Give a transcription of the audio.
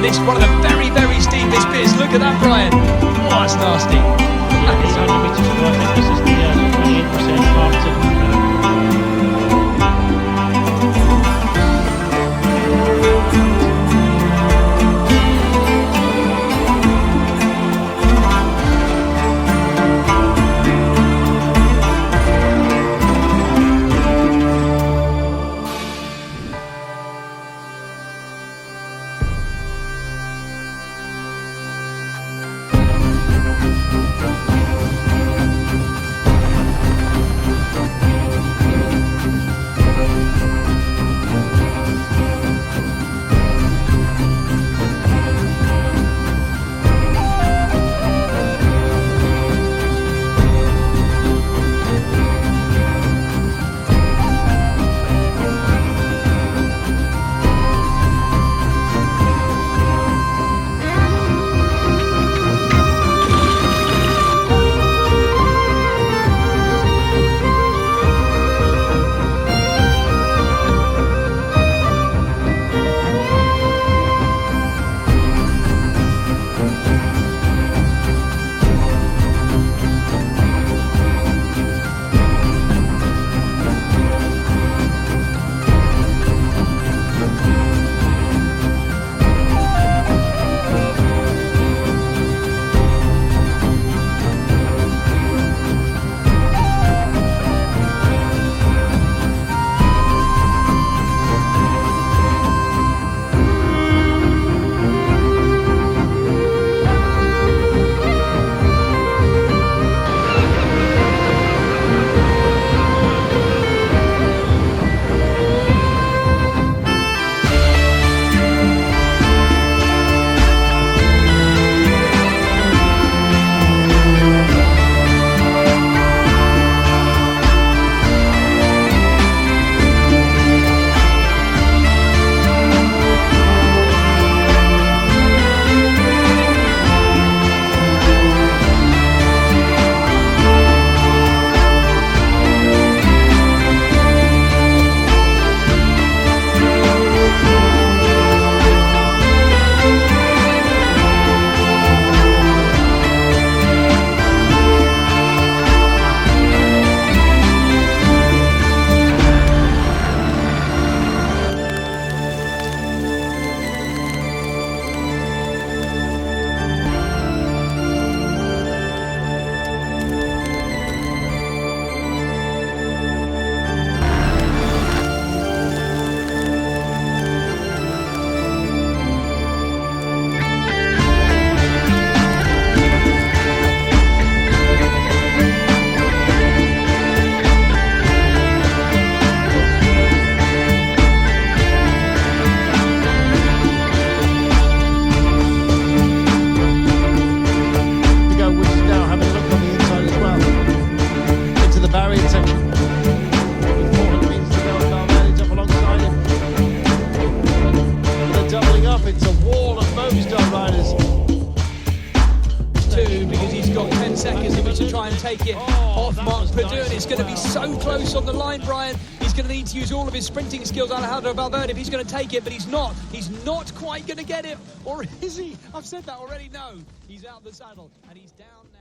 this one of the very, very steepest bits. Look at that, Brian. Oh, that's nasty. It's 100 metres to go. I think this is the 28% mark. It's a wall of Movistar riders. 2 because he's got 10 seconds in which to try and take it off Mark Perdue. It's going to be so close on the line, Brian. He's going to need to use all of his sprinting skills, Alejandro Valverde, if he's going to take it, but he's not. He's not quite going to get it. Or is he? I've said that already. No, he's out the saddle and he's down now.